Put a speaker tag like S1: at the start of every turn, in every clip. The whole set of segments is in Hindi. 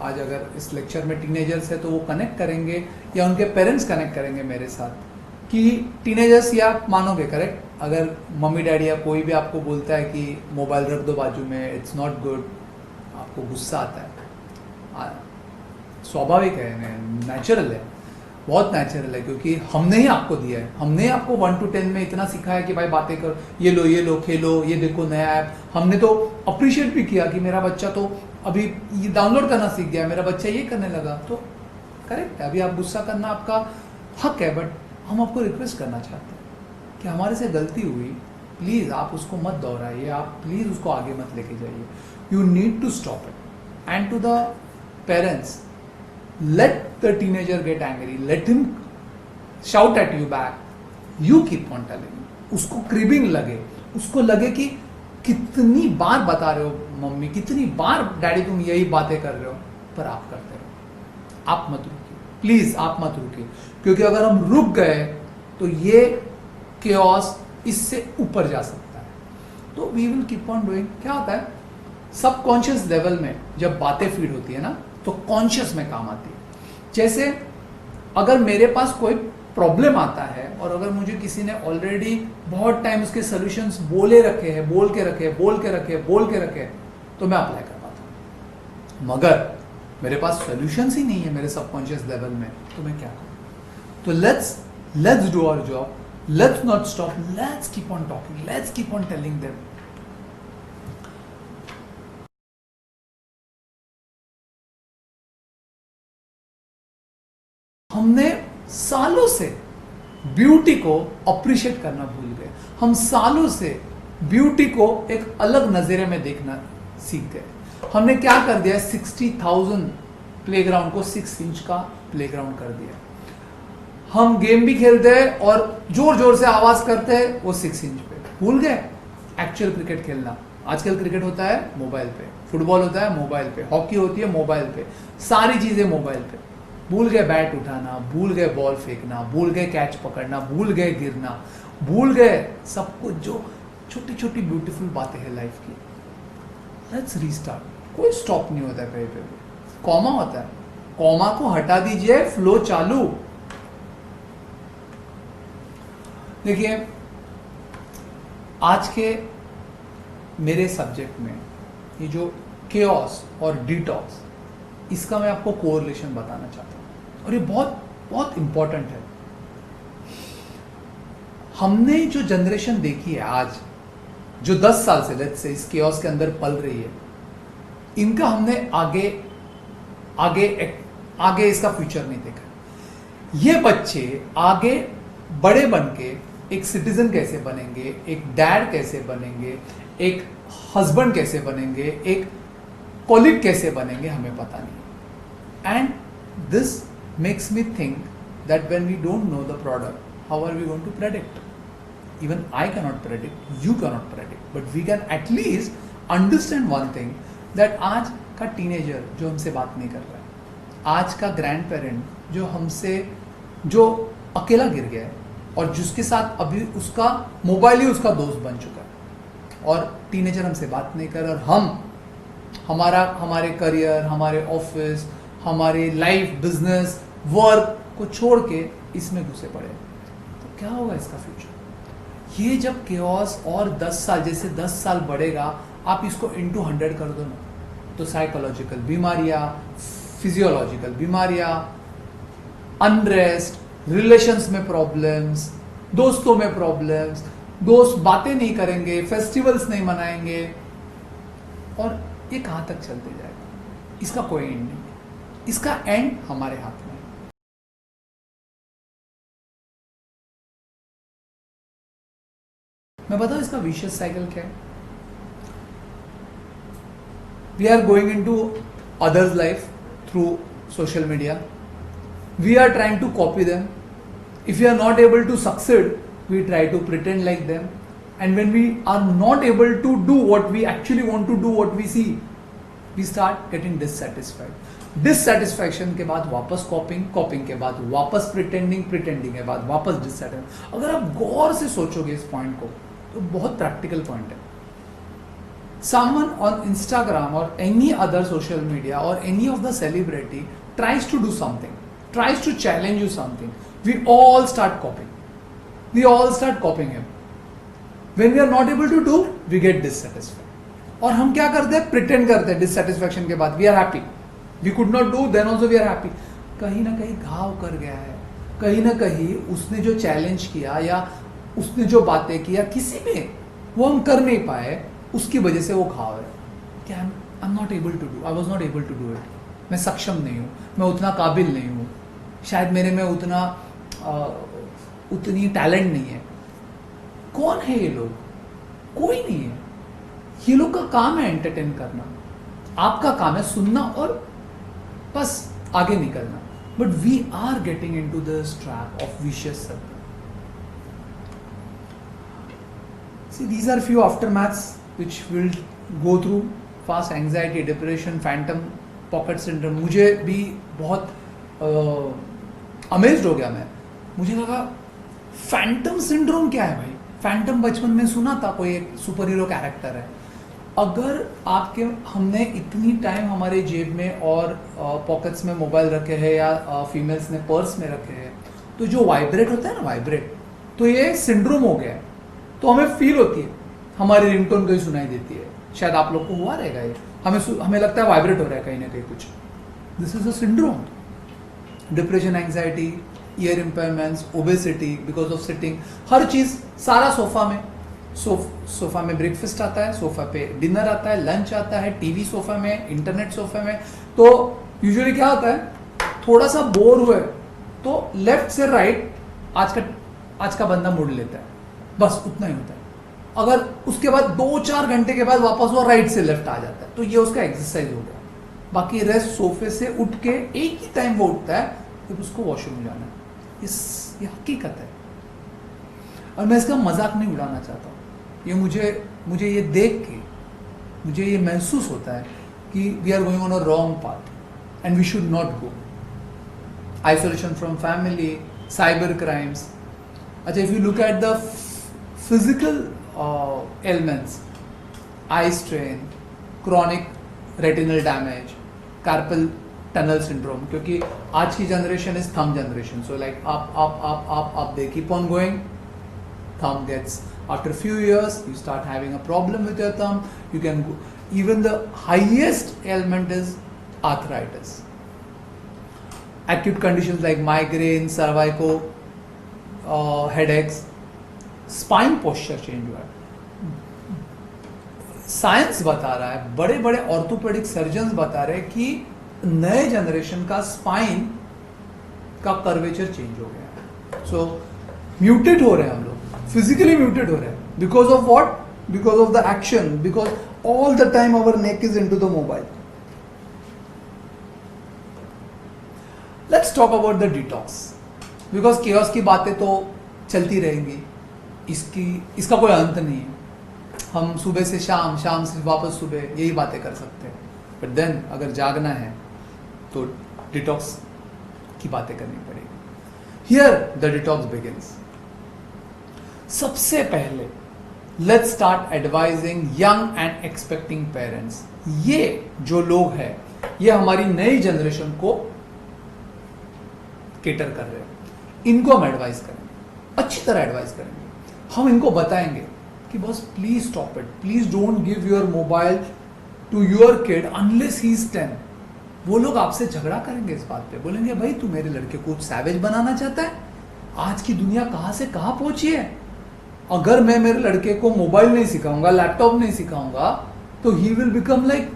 S1: आज अगर इस लेक्चर में टीनेजर्स है तो वो कनेक्ट करेंगे या उनके पेरेंट्स कनेक्ट करेंगे मेरे साथ कि टीनेजर्स, या आप मानोगे करेक्ट, अगर मम्मी डैडी या कोई भी आपको बोलता है कि मोबाइल रख दो बाजू में, इट्स नॉट गुड, आपको गुस्सा आता है। स्वाभाविक है, नेचुरल है, बहुत नेचुरल है, क्योंकि हमने ही आपको दिया है। हमने आपको 1 to 10 में इतना सिखाया कि भाई बातें कर, ये लो खेलो, ये देखो नया ऐप। हमने तो अप्रिशिएट भी किया कि मेरा बच्चा तो अभी ये डाउनलोड करना सीख गया, मेरा बच्चा ये करने लगा। तो करेक्ट है, अभी आप गुस्सा करना आपका हक है, बट हम आपको रिक्वेस्ट करना चाहते हैं कि हमारे से गलती हुई, प्लीज़ आप उसको मत दोहराइए, आप प्लीज़ उसको आगे मत लेके जाइए। You need to stop it. And to the parents, let the teenager get angry, let him shout at you back, you keep on telling him. उसको क्रिबिंग लगे, उसको लगे कि कितनी बार बता रहे हो मम्मी, कितनी बार डैडी तुम यही बातें कर रहे हो, पर आप करते रहो। आप मत रुकिए, प्लीज आप मत रुकिए, क्योंकि अगर हम रुक गए तो ये केओस इससे ऊपर जा सकता है। तो we will keep on doing. क्या होता है, सबकॉन्शियस लेवल में जब बातें फीड होती है ना, तो कॉन्शियस में काम आती है। जैसे अगर मेरे पास कोई प्रॉब्लम आता है और अगर मुझे किसी ने ऑलरेडी बहुत टाइम उसके सॉल्यूशंस बोल के रखे, तो मैं अप्लाई कर पाता हूं। मगर मेरे पास सॉल्यूशंस ही नहीं है मेरे सबकॉन्शियस लेवल में, तो मैं क्या करूं? तो let's do our job, let's not stop, let's keep on talking, let's keep on telling them. हमने सालों से ब्यूटी को अप्रिशिएट करना भूल गए। हम सालों से ब्यूटी को एक अलग नजरिए में देखना सीख गए। हमने क्या कर दिया, 60,000 प्लेग्राउंड को 6 इंच का प्लेग्राउंड कर दिया। हम गेम भी खेलते हैं और जोर जोर से आवाज करते हैं, वो 6 इंच पे। भूल गए एक्चुअल क्रिकेट खेलना। आजकल क्रिकेट होता है मोबाइल पे, फुटबॉल होता है मोबाइल पे, हॉकी होती है मोबाइल पे, सारी चीजें मोबाइल पे। भूल गए बैट उठाना, भूल गए बॉल फेंकना, भूल गए कैच पकड़ना, भूल गए गिरना, भूल गए सब कुछ जो छोटी छोटी ब्यूटीफुल बातें हैं लाइफ की। Let's restart. कोई स्टॉप नहीं होता है कहीं पे भी। कॉमा होता है, कॉमा को हटा दीजिए, फ्लो चालू। देखिए आज के मेरे सब्जेक्ट में ये जो केओस और डिटॉक्स, इसका मैं आपको कोरिलेशन बताना चाहता हूं, और ये बहुत बहुत इंपॉर्टेंट है। हमने जो जनरेशन देखी है आज, जो 10 साल से लेट्स से इस केओस के अंदर पल रही है, इनका हमने आगे आगे आगे इसका फ्यूचर नहीं देखा। ये बच्चे आगे बड़े बन के एक सिटीजन कैसे बनेंगे, एक डैड कैसे बनेंगे, एक हस्बैंड कैसे बनेंगे, एक कॉलीग कैसे बनेंगे, हमें पता नहीं। And this makes me think that when we don't know the product, how are we going to predict? Even I can not predict, you can not predict, but we can at least understand one thing, that आज का टीनेजर जो हमसे बात नहीं कर रहा है, आज का ग्रैंड पेरेंट जो हमसे, जो अकेला गिर गया है और जिसके साथ अभी उसका मोबाइल ही उसका दोस्त बन चुका है, और टीनेजर हमसे बात नहीं कर, और हम हमारे करियर, हमारे ऑफिस, हमारे लाइफ, बिजनेस, वर्क को छोड़ के इसमें घुसे पड़े, तो क्या होगा इसका फ्यूचर? ये जब केओस और 10 साल, जैसे 10 साल बढ़ेगा, आप इसको इंटू 100 कर दो ना, तो साइकोलॉजिकल बीमारियां, फिजियोलॉजिकल बीमारियां, अनरेस्ट, रिलेशंस में प्रॉब्लम्स, दोस्तों में प्रॉब्लम्स, दोस्त बातें नहीं करेंगे, फेस्टिवल्स नहीं मनाएंगे, और ये कहां तक चलते जाएगा? इसका कोई एंड नहीं है। इसका एंड हमारे हाथ में है। मैं बताऊं इसका विशियस साइकिल क्या है? We are going into others life through social media, we are trying to copy them. If we are not able to succeed, we try to pretend like them, and when we are not able to do what we actually want to do, what we see, we start getting dissatisfied. Dissatisfaction के बाद वापस कॉपिंग के बाद वापस प्रिटेंडिंग के बाद वापस डिससेटिस्फाइड। अगर आप गौर से सोचोगे इस पॉइंट को, तो बहुत प्रैक्टिकल पॉइंट है। someone on Instagram or any other social media or any of the celebrity tries to do something, tries to challenge you something, we all start copying. We all start copying him. When we are not able to do, we get dissatisfied. और हम क्या करते हैं? Pretend करते हैं dissatisfaction के बाद. We are happy. We could not do, then also we are happy. कहीं ना कहीं घाव कर गया है. कहीं ना कहीं उसने जो चैलेंज किया या उसने जो बातें किया किसी में वो हम कर नहीं पाए, उसकी वजह से वो घाव है. क्या I am not able to do, I was not able to do it. मैं सक्षम नहीं हूँ, मैं उतना काबिल नहीं हूँ, शायद मेरे में उतनी टैलेंट नहीं है. कौन है ये लोग? कोई नहीं है. ये लोग का काम है एंटरटेन करना, आपका काम है सुनना और बस आगे निकलना. But we are getting in to this trap of vicious circle. See, these are few aftermaths which we'll go through. Fast anxiety, depression, phantom pocket syndrome. मुझे भी बहुत अमेज्ड हो गया मैं. मुझे लगा फैंटम सिंड्रोम क्या है भाई? फैंटम बचपन में सुना था, कोई एक सुपर हीरो कैरेक्टर है. अगर हमने इतनी टाइम हमारे जेब में और पॉकेट्स में मोबाइल रखे हैं या फीमेल्स ने पर्स में रखे हैं, तो जो वाइब्रेट होता है ना, वाइब्रेट, तो ये सिंड्रोम हो गया है. तो हमें फील होती है, हमारी रिंगटोन कहीं सुनाई देती है. शायद आप लोग को हुआ रहेगा ये. हमें लगता है वाइब्रेट हो रहा है कहीं ना कहीं कुछ. This is a syndrome. Depression, anxiety, ear impairments, obesity because of sitting. हर चीज, सारा सोफा में. सोफा में ब्रेकफास्ट आता है, सोफा पे डिनर आता है, लंच आता है, टीवी सोफा में, इंटरनेट सोफा में. तो यूजुअली क्या होता है, थोड़ा सा बोर हुए तो लेफ्ट से राइट आज का बंदा मुड़ लेता है, बस उतना ही होता है. अगर उसके बाद 2-4 घंटे के बाद वापस वो राइट से लेफ्ट आ जाता है, तो ये उसका एक्सरसाइज हो गया. बाकी रेस्ट सोफे से उठ के एक ही टाइम वो उठता है जब उसको वॉशरूम जाना है. ये हकीकत है और मैं इसका मजाक नहीं उड़ाना चाहता हूँ. ये मुझे ये देख के मुझे ये महसूस होता है कि we are going on a wrong path and we should not go. Isolation from family, cyber crimes. अच्छा, if you look at the physical ailments, eye strain, chronic retinal damage, carpal tunnel syndrome, क्योंकि आज की generation is thumb generation. So like आप they keep on going, thumb gets, after few years you start having a problem with your thumb. You can go, even the highest ailment is arthritis. Acute conditions like migraine, cervical headaches, spine posture change हुआ है. साइंस बता रहा है, बड़े बड़े ऑर्थोपेडिक सर्जन्स बता रहे हैं कि नए जनरेशन का स्पाइन का कर्वेचर चेंज हो गया है. सो म्यूटेट हो रहे हैं हम लोग, फिजिकली म्यूटेट हो रहे हैं. Because of what? Because of the action, because all the time our neck is into the mobile. Let's talk about the detox, because chaos की बातें तो चलती रहेंगी, इसका कोई अंत नहीं है. हम सुबह से शाम, शाम से वापस सुबह, यही बातें कर सकते हैं. बट देन अगर जागना है तो डिटॉक्स की बातें करनी पड़ेगी. Here the detox begins. सबसे पहले let's start advising young and expecting parents. ये जो लोग हैं, ये हमारी नई जनरेशन को केटर कर रहे हैं. इनको हम एडवाइस करेंगे, अच्छी तरह एडवाइस करेंगे. हम इनको बताएंगे कि बस please stop it, please don't give your mobile to your kid unless he is 10. वो लोग आपसे झगड़ा करेंगे इस बात पे, बोलेंगे भाई तू मेरे लड़के को सैवेज बनाना चाहता है? आज की दुनिया कहां से कहां पहुंची है. अगर मैं मेरे लड़के को मोबाइल नहीं सिखाऊंगा, लैपटॉप नहीं सिखाऊंगा, तो he will become like,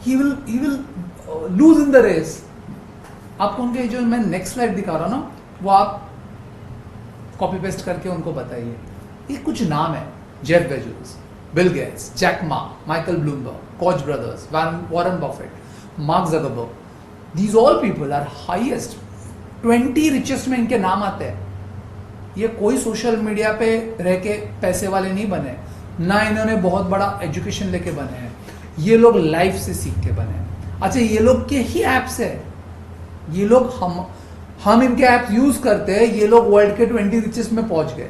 S1: he will lose in the race. आपको उनके जो मैं नेक्स्ट स्लाइड दिखा रहा हूं ना, वो आप कॉपी पेस्ट करके उनको बताइए. ये कुछ नाम है: Jeff Bezos, Bill Gates, Jack Ma, Michael Bloomberg, Koch brothers, Warren Buffett, Mark Zuckerberg. These all people are highest 20 richest में इनके नाम आते हैं. ये कोई सोशल मीडिया पे रह के पैसे वाले नहीं बने, ना इन्होंने बहुत बड़ा एजुकेशन लेके बने हैं. ये लोग लाइफ से सीख के बने हैं. अच्छा, ये लोग के ही ऐप्स है, ये लोग हम इनके ऐप्स यूज करते हैं. ये लोग वर्ल्ड के 20 रिचेस्ट में पहुंच गए.